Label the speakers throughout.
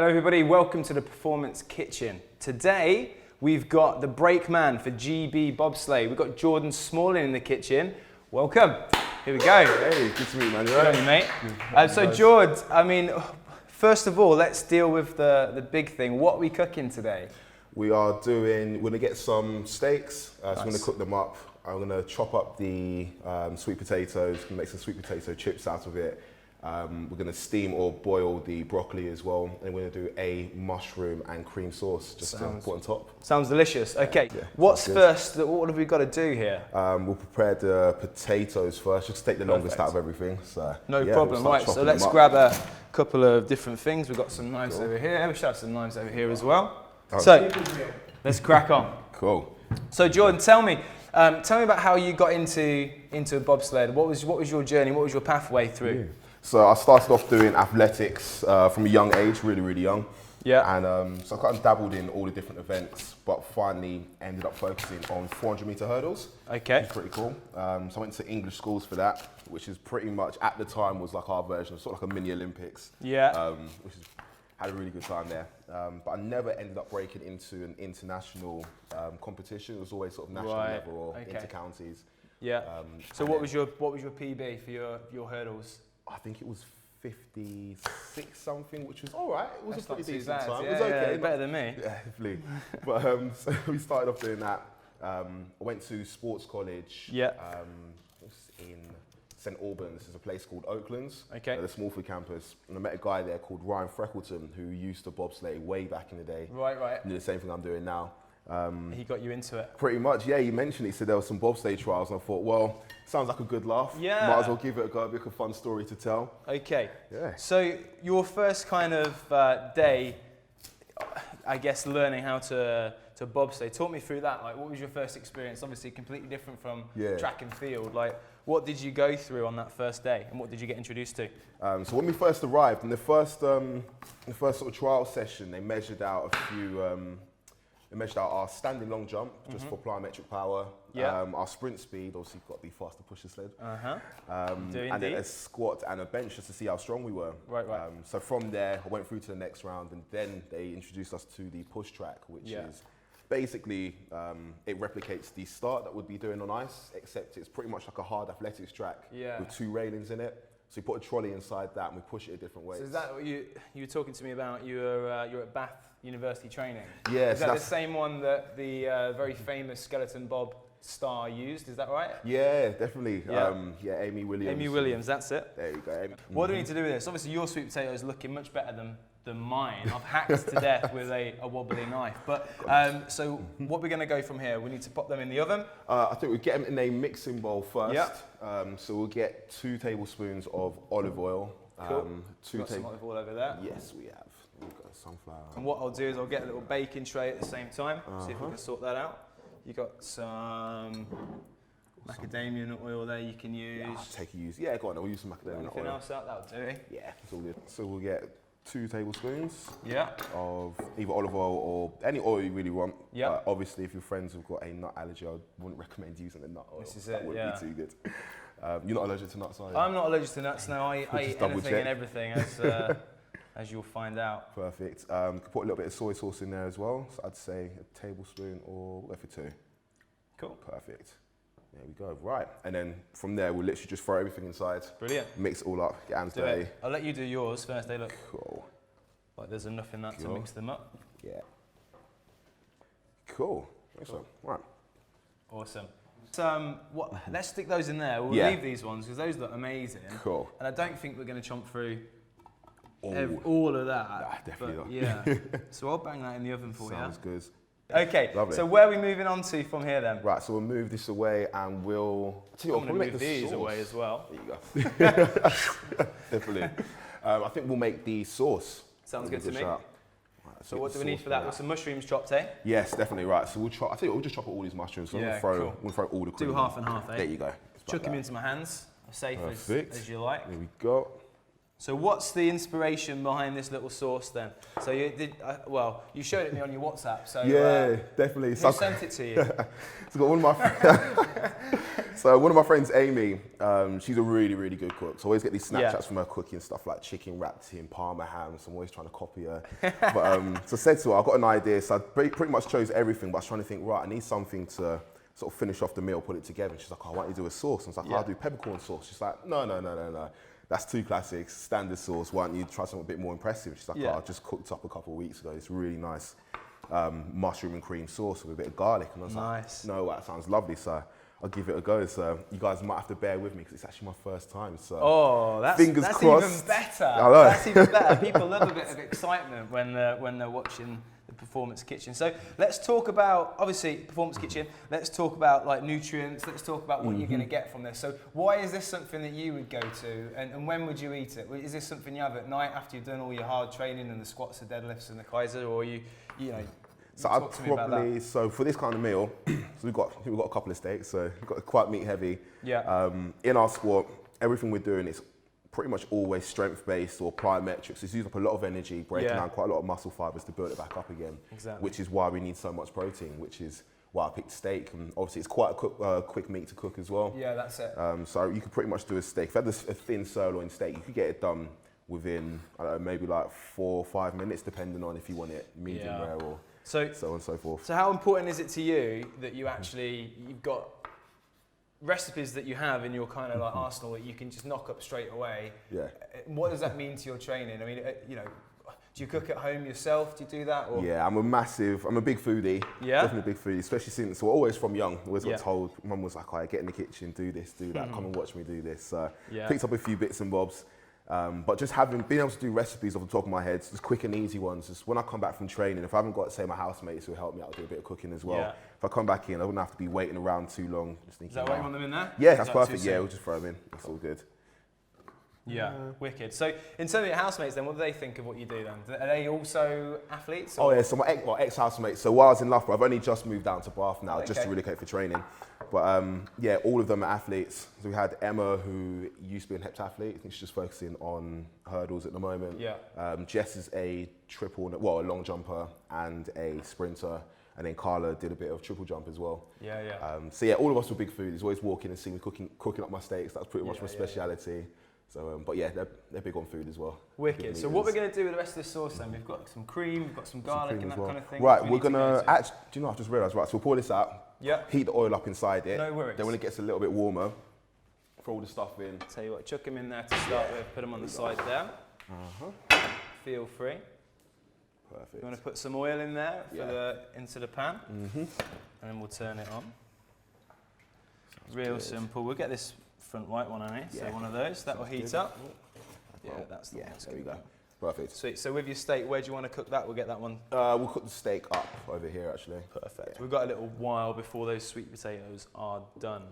Speaker 1: Hello everybody, welcome to the Performance Kitchen. Today we've got the brakeman for GB Bobsleigh. We've got Jordan Smallin in the kitchen. Welcome. Here we go.
Speaker 2: Hey, good to meet you, man.
Speaker 1: Good on you, mate. So George, I mean, first of all, let's deal with the big thing. What are we cooking today?
Speaker 2: We're gonna get some steaks, so we're gonna cook them up. I'm gonna chop up the sweet potatoes, make some sweet potato chips out of it. We're gonna steam or boil the broccoli as well, and we're gonna do a mushroom and cream sauce just to put on top.
Speaker 1: Sounds delicious. Okay, what's first? What have we got to do here?
Speaker 2: We'll prepare the potatoes first, just to take the longest out of everything. So
Speaker 1: no problem. Right, so let's grab a couple of different things. We've got some knives over here. We should have some knives over here as well. So let's crack on.
Speaker 2: Cool.
Speaker 1: So Jordan, tell me about how you got into bobsled. What was your journey? What was your pathway through?
Speaker 2: So I started off doing athletics from a young age, really young. Yeah. And so I kind of dabbled in all the different events, but finally ended up focusing on 400-meter hurdles. Okay. Which is pretty cool. So I went to English schools for that, which is pretty much, at the time, was like our version of sort of like a mini Olympics. Yeah. Had a really good time there. But I never ended up breaking into an international competition. It was always sort of national level or inter-counties. Yeah.
Speaker 1: So what was your PB for your hurdles?
Speaker 2: I think it was 56 something, which was all right. It was a pretty decent
Speaker 1: time.
Speaker 2: It was okay.
Speaker 1: Better than me.
Speaker 2: Yeah, definitely. But so we started off doing that. I went to sports college. Yeah. It was in St Albans. There's a place called Oaklands. Okay. At the Smallford campus, and I met a guy there called Ryan Freckleton who used to bobsleigh way back in the day. Right. And did the same thing I'm doing now.
Speaker 1: He got you into it?
Speaker 2: Pretty much, yeah. He mentioned it. He said there were some bobsleigh trials, and I thought, well, sounds like a good laugh. Yeah. Might as well give it a go. It'd be like a fun story to tell. Okay. Yeah. So your first kind of day, I guess, learning how to bobsleigh. Talk me through that. Like, what was your first experience? Obviously, completely different from track and field. Like, what did you go through on that first day, and what did you get introduced to? So when we first arrived, in the first sort of trial session, they measured out a few. They measured out our standing long jump, just for plyometric power. Yeah. Our sprint speed, obviously got the faster pusher sled. And then a squat and a bench just to see how strong we were. Right. So from there, I went through to the next round, and then they introduced us to the push track, which is basically, it replicates the start that we'd be doing on ice, except it's pretty much like a hard athletics track with 2 railings in it. So we put a trolley inside that and we push it a different way.
Speaker 1: So is that what you were talking to me about? You're at Bath University training.
Speaker 2: Yeah.
Speaker 1: Is that the same one that the very famous skeleton bob star used? Is that right?
Speaker 2: Yeah, definitely. Yeah, Amy Williams.
Speaker 1: Amy Williams, that's it.
Speaker 2: There you go. Amy.
Speaker 1: What do we need to do with this? Obviously, your sweet potato is looking much better than mine. I've hacked to death with a wobbly knife. But so what we're going to go from here? We need to pop them in the oven. I
Speaker 2: think we get them in a mixing bowl first. Yep. So we'll get 2 tablespoons of olive oil.
Speaker 1: Cool. Got some olive oil over there.
Speaker 2: Yes, we have. We've got sunflower.
Speaker 1: And what I'll do is I'll get a little baking tray at the same time. See if we can sort that out. You got some macadamia oil there you can use.
Speaker 2: Yeah, go on. We'll use some macadamia oil.
Speaker 1: Anything else out? That'll do.
Speaker 2: Yeah, it's all good. So we'll get 2 tablespoons of either olive oil or any oil you really want. Yeah. Obviously, if your friends have got a nut allergy, I wouldn't recommend using the nut oil.
Speaker 1: This is
Speaker 2: that wouldn't be too good. You're not allergic to nuts, are you?
Speaker 1: I'm not allergic to nuts. No, I eat anything and everything, as you'll find out.
Speaker 2: Perfect. Could put a little bit of soy sauce in there as well. So I'd say a tablespoon or go for 2. Cool. Perfect. There we go. Right. And then from there, we'll literally just throw everything inside. Brilliant. Mix it all up. Get hands dirty.
Speaker 1: I'll let you do yours first. They look cool. Like there's enough in that to mix them up.
Speaker 2: Yeah. Cool. Excellent. Right.
Speaker 1: Awesome. So, let's stick those in there. We'll leave these ones because those look amazing. Cool. And I don't think we're going to chomp through all of that.
Speaker 2: Nah, definitely not.
Speaker 1: Yeah. So I'll bang that in the oven for you.
Speaker 2: Sounds good.
Speaker 1: Okay. Lovely. So where are we moving on to from here then?
Speaker 2: Right. So we'll move this away and we'll.
Speaker 1: I'm going to move these away as well.
Speaker 2: There you go. Definitely. I think we'll make the sauce.
Speaker 1: Sounds good to me. So what do we need for that? With some mushrooms chopped, eh?
Speaker 2: Yes, definitely. Right. So we'll chop. I think we'll just chop all these mushrooms. So we'll throw all the cream.
Speaker 1: Do half and half, eh?
Speaker 2: There you go.
Speaker 1: Chuck them into my hands, as safe as you like.
Speaker 2: There we go.
Speaker 1: So what's the inspiration behind this little sauce then? So you did, you showed it me on your WhatsApp. So
Speaker 2: yeah, definitely.
Speaker 1: Who sent it to you?
Speaker 2: It's got one of my So one of my friends, Amy, she's a really, really good cook. So I always get these Snapchats from her cooking stuff like chicken wrapped in Parma ham. So I'm always trying to copy her. But so I said to her, I've got an idea. So I pretty much chose everything, but I was trying to think, right, I need something to sort of finish off the meal, put it together. And she's like, oh, why don't you do a sauce? And I was like, I'll do peppercorn sauce. She's like, no. That's too classic, standard sauce. Why don't you try something a bit more impressive? She's like, oh, I just cooked up a couple of weeks ago. It's really nice mushroom and cream sauce with a bit of garlic. And I was like, no, that sounds lovely. So I'll give it a go. So you guys might have to bear with me because it's actually my first time. So
Speaker 1: that's
Speaker 2: fingers crossed.
Speaker 1: Even better. That's even better. People love a bit of excitement when they're watching the Performance Kitchen. So let's talk about, obviously, Performance Kitchen. Let's talk about like nutrients. Let's talk about what you're going to get from this. So why is this something that you would go to, and when would you eat it? Is this something you have at night after you've done all your hard training and the squats, the deadlifts, and the Kaiser, or you know?
Speaker 2: So I'd probably, so for this kind of meal, so we've got a couple of steaks, so we've got quite meat heavy. Yeah. In our squat, everything we're doing is pretty much always strength based or plyometrics. It's using up a lot of energy, breaking down quite a lot of muscle fibers to build it back up again. Exactly. Which is why we need so much protein, which is why I picked steak. And obviously it's quite a quick meat to cook as well.
Speaker 1: Yeah, that's it.
Speaker 2: So you could pretty much do a steak. If you had a thin sirloin steak, you could get it done within, I don't know, maybe like 4 or 5 minutes, depending on if you want it medium rare or so on and so forth.
Speaker 1: So how important is it to you that you actually, you've got recipes that you have in your kind of like arsenal that you can just knock up straight away? Yeah. What does that mean to your training? I mean, you know, do you cook at home yourself? Do you do that? Or?
Speaker 2: Yeah, I'm a big foodie. Yeah. Definitely a big foodie, especially since, well, always from young. Always got told, Mum was like, all right, get in the kitchen, do this, do that, come and watch me do this. Picked up a few bits and bobs. But just being able to do recipes off the top of my head, just quick and easy ones. Just when I come back from training, if I haven't got, say, my housemates who help me out do a bit of cooking as well. Yeah. If I come back in, I wouldn't have to be waiting around too long. Just thinking,
Speaker 1: is that why you want them in there?
Speaker 2: Yeah, that's perfect. Yeah, we'll just throw them in. That's all good.
Speaker 1: Yeah, wicked. So in terms of your housemates then, what do they think of what you do then? Are they also athletes?
Speaker 2: Or? Oh yeah, so my ex-housemates. So while I was in Loughborough, I've only just moved down to Bath now, just to relocate for training. But yeah, all of them are athletes. So we had Emma, who used to be a heptathlete. I think she's just focusing on hurdles at the moment. Yeah. Jess is a long jumper and a sprinter. And then Carla did a bit of triple jump as well. Yeah, yeah. So yeah, all of us were big foodies. Always walking and seeing me cooking up my steaks. That's pretty much my speciality. So, but yeah, they're big on food as well.
Speaker 1: Wicked. So what we're going to do with the rest of this sauce then? We've got some cream, we've got some garlic and that kind of thing.
Speaker 2: Right, we're going to, actually, do you know, I just realised, right, so we'll pour this out, heat the oil up inside it.
Speaker 1: No worries.
Speaker 2: Then when it gets a little bit warmer, throw all the stuff in.
Speaker 1: Tell you what, chuck them in there to start with, put them on the side there. Feel free. Perfect. You want to put some oil in there into the pan, and then we'll turn it on. Sounds real simple. We'll get this front white one on it, so one of those. That will heat up. Yeah, that's the one.
Speaker 2: There we go. Perfect.
Speaker 1: Sweet. So with your steak, where do you want to cook that? We'll get that one.
Speaker 2: We'll cook the steak up over here, actually.
Speaker 1: Perfect. Yeah. We've got a little while before those sweet potatoes are done.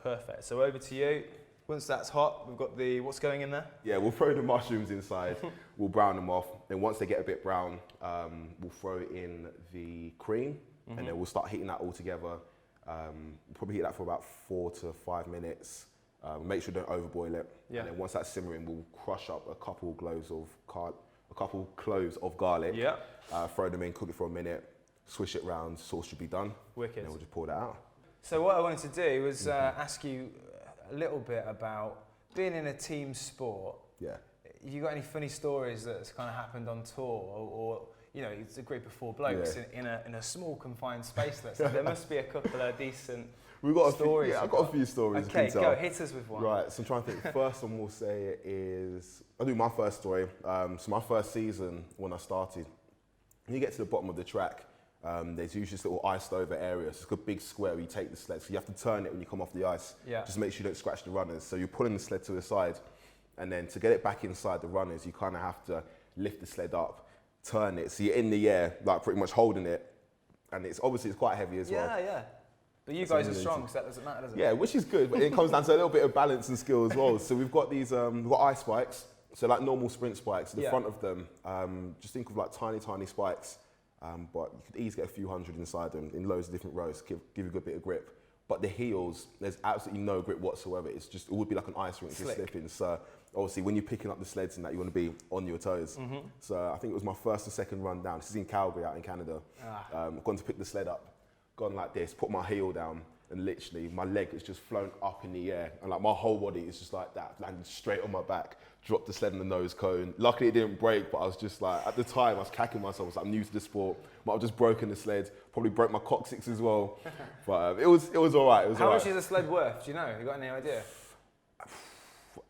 Speaker 1: Perfect. So over to you. Once that's hot, we've got what's going in there?
Speaker 2: Yeah, we'll throw the mushrooms inside. We'll brown them off. Then once they get a bit brown, we'll throw in the cream, and then we'll start heating that all together. We'll probably heat that for about 4 to 5 minutes. Make sure don't overboil it. Yeah. And then once that's simmering, we'll crush up a couple cloves of garlic. Yeah. Throw them in, cook it for a minute, swish it round. Sauce should be done. Wicked. And then we'll just pour that out.
Speaker 1: So what I wanted to do was ask you a little bit about being in a team sport. Yeah. Have you got any funny stories that's kind of happened on tour, or you know, it's a group of 4 blokes in a small confined space. Let's say there must be a couple of decent.
Speaker 2: We've got stories. I've got a few stories.
Speaker 1: Okay, go hit us with one.
Speaker 2: Right, so I'm trying to think. First one we'll say I'll do my first story. So my first season when I started, when you get to the bottom of the track, there's usually this little iced over area. So it's a big square where you take the sled. So you have to turn it when you come off the ice. Yeah. Just make sure you don't scratch the runners. So you're pulling the sled to the side, and then to get it back inside the runners, you kind of have to lift the sled up, turn it. So you're in the air, like pretty much holding it, and it's quite heavy as well.
Speaker 1: Yeah, yeah. But you guys are strong, so that doesn't matter, does it?
Speaker 2: Yeah, which is good, but it comes down to a little bit of balance and skill as well. So we've got these, we've got ice spikes, so like normal sprint spikes. The front of them, just think of like tiny, tiny spikes, but you could easily get a few hundred inside them in loads of different rows, give you a good bit of grip. But the heels, there's absolutely no grip whatsoever. It would be like an ice rink just slipping. So obviously when you're picking up the sleds and that, you want to be on your toes. So I think it was my first or second run down. This is in Calgary out in Canada. I've gone to pick the sled up. Gone like this, put my heel down, and literally my leg has just flown up in the air, and like my whole body is just like that, landed straight on my back, dropped the sled on the nose cone. Luckily it didn't break, but I was just like, at the time I was cacking myself. I was like, I'm new to the sport, might have just broken the sled, probably broke my coccyx as well. But it was all right.
Speaker 1: How much is a sled worth? Do you know? Have you got any idea?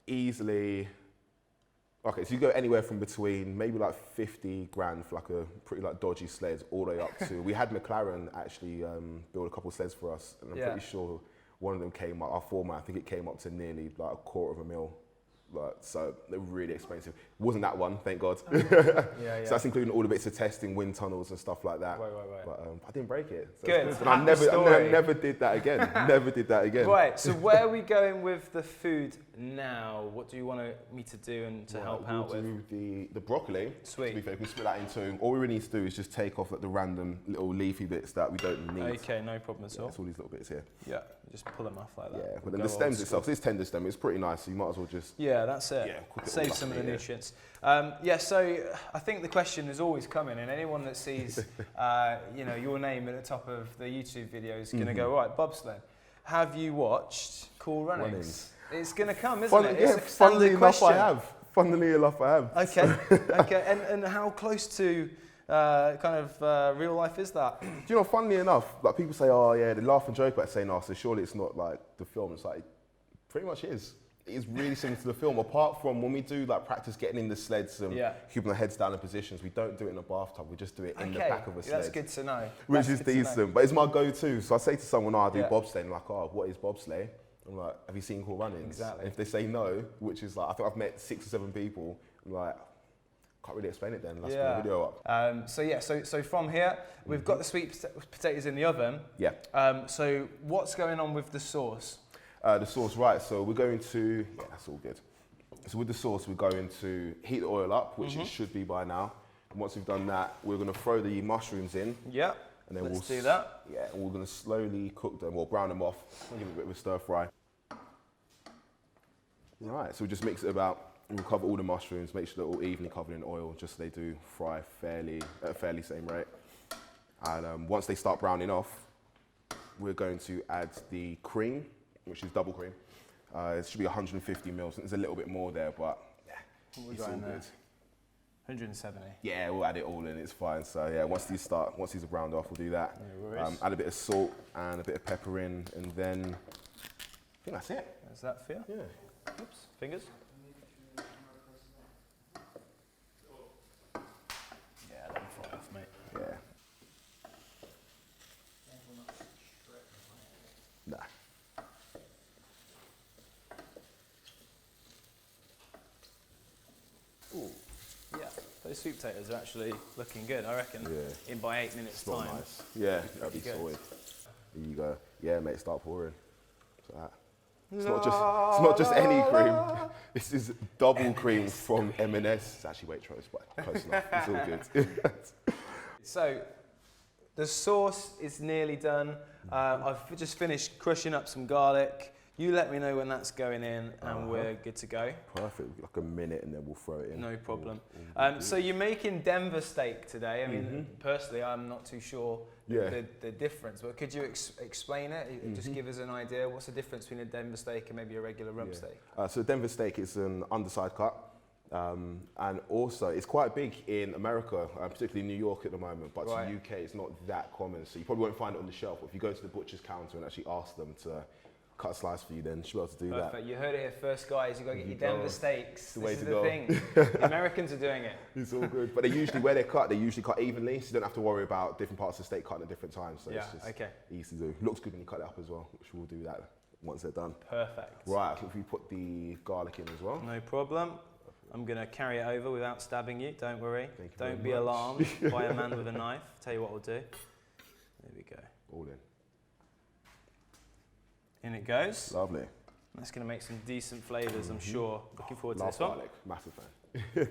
Speaker 2: Easily. Okay, so you go anywhere from between maybe like 50 grand for like a pretty like dodgy sled, all the way up to, we had McLaren actually build a couple of sleds for us, and I'm pretty sure one of them came up, our format, I think it came up to nearly like $250,000. Like, so they're really expensive. Wasn't that one, thank God. So that's including all the bits of testing, wind tunnels and stuff like that.
Speaker 1: Right.
Speaker 2: But I didn't break it. So
Speaker 1: good.
Speaker 2: And I never did that again. Never did that again.
Speaker 1: Right. So where are we going with the food now? What do you want me to do and to help out with?
Speaker 2: We'll do the broccoli.
Speaker 1: Sweet.
Speaker 2: To be fair, we can split that into. All we really need to do is just take off like the random little leafy bits that we don't need.
Speaker 1: Okay, no problem at all.
Speaker 2: It's all these little bits here.
Speaker 1: Yeah. Just pull them off like that.
Speaker 2: Yeah, but then the stems itself, this tender stem, it's pretty nice, so you might as well just...
Speaker 1: Yeah, that's it. Save some of the nutrients. So I think the question is always coming, and anyone that sees your name at the top of the YouTube video is going to go, right, bobsled, have you watched Cool Runnings? It's going to come, isn't it? It's a
Speaker 2: funnily
Speaker 1: standard
Speaker 2: enough,
Speaker 1: question.
Speaker 2: I have. Funnily enough, I have.
Speaker 1: Okay. And how close to real life is that?
Speaker 2: Do you know, funnily enough, like people say, oh yeah, they laugh and joke about saying, oh, so surely it's not like the film. It's like, it pretty much is. It's really similar to the film, apart from when we do like practice getting in the sleds and keeping our heads down in positions, we don't do it in a bathtub, we just do it in the back of a sled.
Speaker 1: That's good to know.
Speaker 2: Which is decent, but it's my go-to. So I say to someone, I do bobsleigh, and like, oh, what is bobsleigh? I'm like, have you seen Cool Runnings?
Speaker 1: Exactly.
Speaker 2: And if they say no, which is like, I think I've met 6 or 7 people, I'm like, can't really explain it then, let's put the video up.
Speaker 1: So from here, we've got the sweet potatoes in the oven.
Speaker 2: Yeah.
Speaker 1: So what's going on with the sauce?
Speaker 2: The sauce, right, so we're going to, that's all good. So with the sauce, we're going to heat the oil up, which it should be by now. And once we've done that, we're going to throw the mushrooms in.
Speaker 1: Yeah,
Speaker 2: and then
Speaker 1: let's do that.
Speaker 2: Yeah, and we're going to slowly cook them, or brown them off, give it a bit of a stir fry. Right, so we just mix it about. We'll cover all the mushrooms, make sure they're all evenly covered in oil, just so they do fry at a fairly same rate. And once they start browning off, we're going to add the cream, which is double cream. It should be 150 mils. There's a little bit more there, but it's all good.
Speaker 1: 170.
Speaker 2: Yeah, we'll add it all in, it's fine. So yeah, once these are browned off, we'll do that.
Speaker 1: No worries.
Speaker 2: Add a bit of salt and a bit of pepper in, and then I think that's it.
Speaker 1: Is that fair?
Speaker 2: Yeah.
Speaker 1: Oops, fingers. Yeah, let them fry off, mate.
Speaker 2: Yeah. Nah.
Speaker 1: Ooh, yeah. Those sweet potatoes are actually looking good, I reckon.
Speaker 2: Yeah.
Speaker 1: In by 8 minutes time.
Speaker 2: Nice. Yeah, that'd be solid. There you go. Yeah, mate, start pouring. So that. It's not just any cream. This is double cream from M&S. It's actually Waitrose, but close enough. It's all good.
Speaker 1: So the sauce is nearly done. I've just finished crushing up some garlic. You let me know when that's going in, and we're good to go.
Speaker 2: Perfect. Like a minute, and then we'll throw it in.
Speaker 1: No problem. So you're making Denver steak today. I mean, personally, I'm not too sure the difference, but could you explain it? Just give us an idea. What's the difference between a Denver steak and maybe a regular rump steak?
Speaker 2: So Denver steak is an underside cut. And also, it's quite big in America, particularly New York at the moment, but in the UK it's not that common, so you probably won't find it on the shelf. But if you go to the butcher's counter and actually ask them to cut a slice for you, then you should be able to do that.
Speaker 1: Perfect. You heard it here first, guys. You've got to get your Denver steaks.
Speaker 2: The way
Speaker 1: this is
Speaker 2: to
Speaker 1: the
Speaker 2: go.
Speaker 1: thing. The Americans are doing it.
Speaker 2: It's all good. But they usually, where they cut evenly, so you don't have to worry about different parts of the steak cutting at different times. So it's just easy to do. Looks good when you cut it up as well, which we'll do that once they're done.
Speaker 1: Perfect.
Speaker 2: Right, I think we put the garlic in as well.
Speaker 1: No problem. I'm going to carry it over without stabbing you, don't worry. Don't be
Speaker 2: much.
Speaker 1: Alarmed by a man with a knife. Tell you what we'll do. There we go.
Speaker 2: All in.
Speaker 1: In it goes.
Speaker 2: Lovely.
Speaker 1: That's going to make some decent flavours, I'm sure. Looking forward to this one.
Speaker 2: Garlic, massive fan.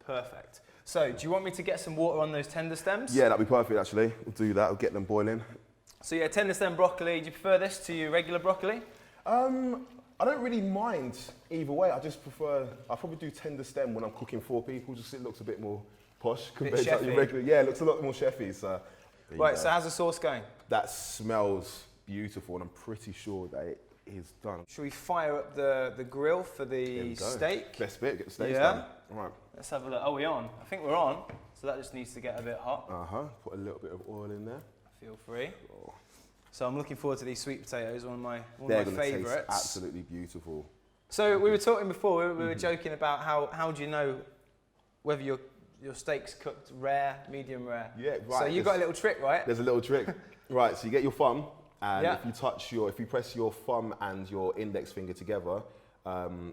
Speaker 1: Perfect. So, do you want me to get some water on those tender stems?
Speaker 2: Yeah, that'd be perfect actually. We'll do that, we'll get them boiling.
Speaker 1: So yeah, tender stem broccoli. Do you prefer this to your regular broccoli?
Speaker 2: I don't really mind either way. I just prefer, I probably do tender stem when I'm cooking for people, just it looks a bit more posh compared to like your regular. Yeah, it looks a lot more chefy. So,
Speaker 1: right, so how's the sauce going?
Speaker 2: That smells beautiful, and I'm pretty sure that it is done.
Speaker 1: Should we fire up the grill for the steak?
Speaker 2: Best bit, get the steaks done. All right.
Speaker 1: Let's have a look. Oh, we're on. I think we're on. So that just needs to get a bit hot.
Speaker 2: Put a little bit of oil in there.
Speaker 1: Feel free. Oh. So I'm looking forward to these sweet potatoes, one of my favourites.
Speaker 2: Taste absolutely beautiful.
Speaker 1: So we were talking before, we were joking about how do you know whether your steak's cooked rare, medium rare?
Speaker 2: Yeah, right.
Speaker 1: So you've got a little trick, right?
Speaker 2: There's a little trick. Right, so you get your thumb, and if you press your thumb and your index finger together,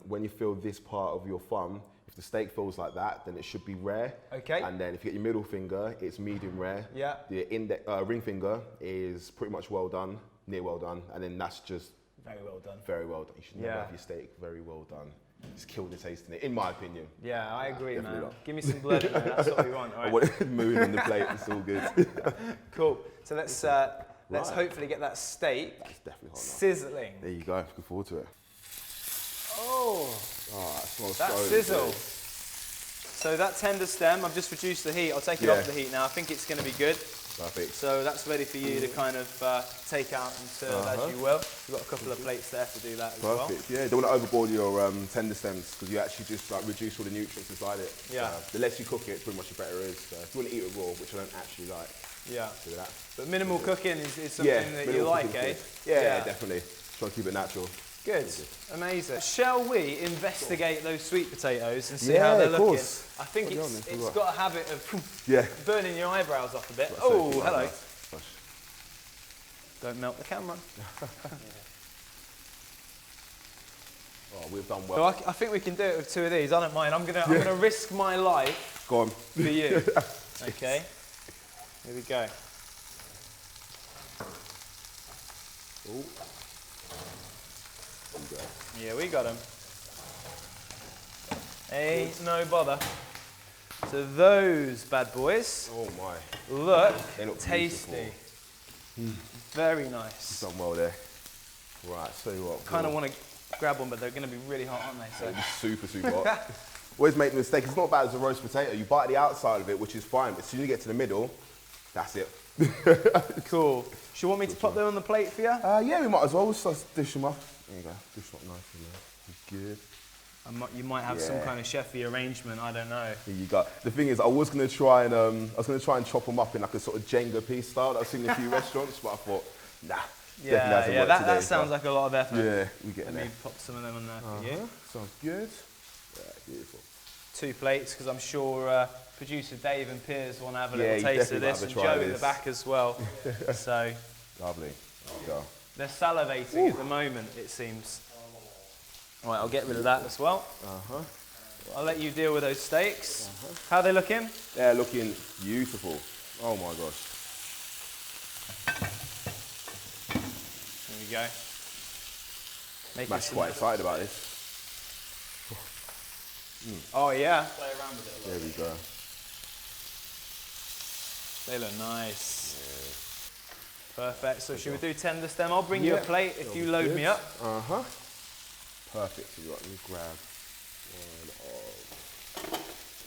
Speaker 2: when you feel this part of your thumb, if the steak feels like that, then it should be rare. Okay. And then if you get your middle finger, it's medium rare. Yeah. The ring finger is pretty much well done, near well done, and then that's just
Speaker 1: very well done.
Speaker 2: Very well done. You should never have your steak very well done. Just kill the taste in it, in my opinion.
Speaker 1: Yeah, I agree, man. Give me some blood in there. That's what we want, all right?
Speaker 2: I want it moving on the plate. It's all good.
Speaker 1: Cool. So let's hopefully get that steak sizzling.
Speaker 2: There you go. Looking forward to it.
Speaker 1: Oh,
Speaker 2: that smells
Speaker 1: that sizzle. So that tender stem, I've just reduced the heat. I'll take it off the heat now. I think it's going to be good.
Speaker 2: Perfect.
Speaker 1: So that's ready for you to kind of take out and serve as you will. We've got a couple of plates there to do that as well.
Speaker 2: Perfect. Yeah, don't want to overboard your tender stems because you actually just reduce all the nutrients inside it. Yeah. The less you cook it, pretty much the better it is. So if you want to eat it raw, which I don't actually like, do that.
Speaker 1: But minimal cooking is something that you like, eh?
Speaker 2: Yeah, definitely. Try to keep it natural.
Speaker 1: Good. Amazing. Shall we investigate those sweet potatoes and see how they're looking? I think it's got a habit of burning your eyebrows off a bit. Oh, hello. Don't melt the camera.
Speaker 2: We've done well.
Speaker 1: So I think we can do it with two of these. I don't mind. I'm gonna risk my life.
Speaker 2: Go on.
Speaker 1: For you. Okay. Here we go.
Speaker 2: Ooh.
Speaker 1: Yeah, we got them. Ain't no bother. So those bad boys look tasty. Very nice.
Speaker 2: Done well there. Right, so what?
Speaker 1: Kind of want to grab one, but they're going to be really hot, aren't they? So
Speaker 2: super, super hot. Always make the mistake. It's not bad as a roast potato. You bite the outside of it, which is fine, but as soon as you get to the middle, that's it.
Speaker 1: Cool. Should you want me to pop them on the plate for you?
Speaker 2: Yeah, we might as well. Let's dish them up. There you go. Dish them up nice in there. Good.
Speaker 1: You might have some kind of chefy arrangement. I don't know.
Speaker 2: There you go. The thing is, I was going to try and chop them up in like a sort of Jenga piece style. I've seen in a few restaurants, but I thought, nah.
Speaker 1: Yeah, that sounds like a lot of effort.
Speaker 2: Yeah, we get there.
Speaker 1: Let me pop some of them on there for you.
Speaker 2: Sounds good. Yeah, beautiful.
Speaker 1: 2 plates, because I'm sure producer Dave and Piers want to have a little taste of this, and Joe in the back as well. So
Speaker 2: lovely. There you go.
Speaker 1: They're salivating at the moment, it seems. All right, I'll get rid of that as well. I'll let you deal with those steaks. How are they looking?
Speaker 2: They're looking beautiful. Oh my gosh.
Speaker 1: There we go.
Speaker 2: Matt's quite excited about this.
Speaker 1: Oh yeah.
Speaker 3: Play around with it a
Speaker 2: little. There we go.
Speaker 1: They look nice. Yeah. Perfect. So should we do tender stem? I'll bring you a plate if you load me up.
Speaker 2: Perfect. So let me grab one of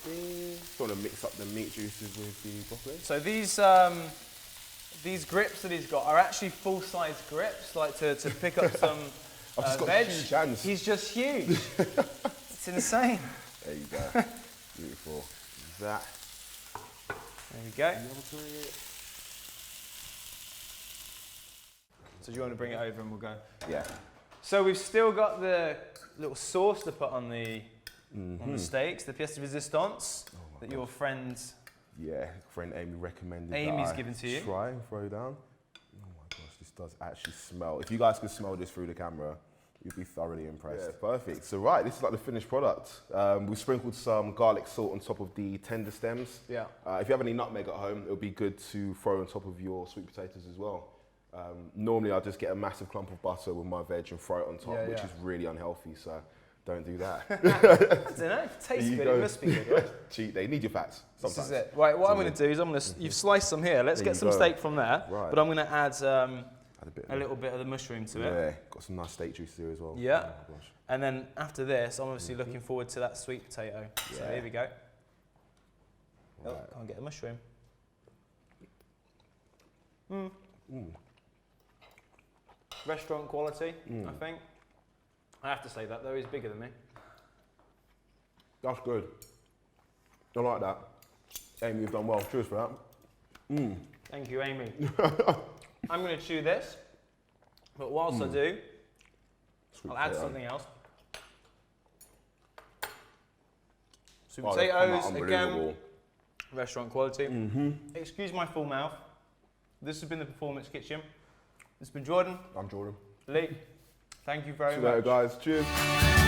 Speaker 2: these. Just want to mix up the meat juices with the broccoli.
Speaker 1: So these grips that he's got are actually full-size grips, like to pick up some
Speaker 2: I've just got
Speaker 1: veg.
Speaker 2: Huge hands.
Speaker 1: He's just huge. It's insane.
Speaker 2: There you go. Beautiful. That.
Speaker 1: There we go. So do you want to bring it over and we'll go?
Speaker 2: Yeah.
Speaker 1: So we've still got the little sauce to put on the steaks, the pièce de résistance that your friend
Speaker 2: Amy recommended.
Speaker 1: Amy's given to you.
Speaker 2: Try and throw down. Oh my gosh, this does actually smell. If you guys could smell this through the camera, you'd be thoroughly impressed. Yeah, perfect. So this is like the finished product. We sprinkled some garlic salt on top of the tender stems. Yeah. If you have any nutmeg at home, it would be good to throw on top of your sweet potatoes as well. Normally, I just get a massive clump of butter with my veg and throw it on top, which is really unhealthy. So don't do that.
Speaker 1: I don't know. If it tastes good, it must be good, right?
Speaker 2: Cheat day. Need your fats. Sometimes.
Speaker 1: This is it. Right. What I'm going to do is you've sliced some here. Let's get some steak from there. Right. But I'm going to add a little bit of the mushroom to it.
Speaker 2: Yeah, got some nice steak juice here as well.
Speaker 1: Yeah. Oh and then after this, I'm obviously looking forward to that sweet potato. Yeah. So here we go. Oh, can't get the mushroom. Restaurant quality, I think. I have to say that though, he's bigger than me.
Speaker 2: That's good. I like that. Amy, you've done well. Cheers for that.
Speaker 1: Thank you, Amy. I'm going to chew this, but whilst I do, I'll add something else. Sweet potatoes, again, restaurant quality. Excuse my full mouth. This has been the Performance Kitchen. This has been Jordan.
Speaker 2: I'm Jordan.
Speaker 1: Lee, thank you very much.
Speaker 2: See you later, guys. Cheers.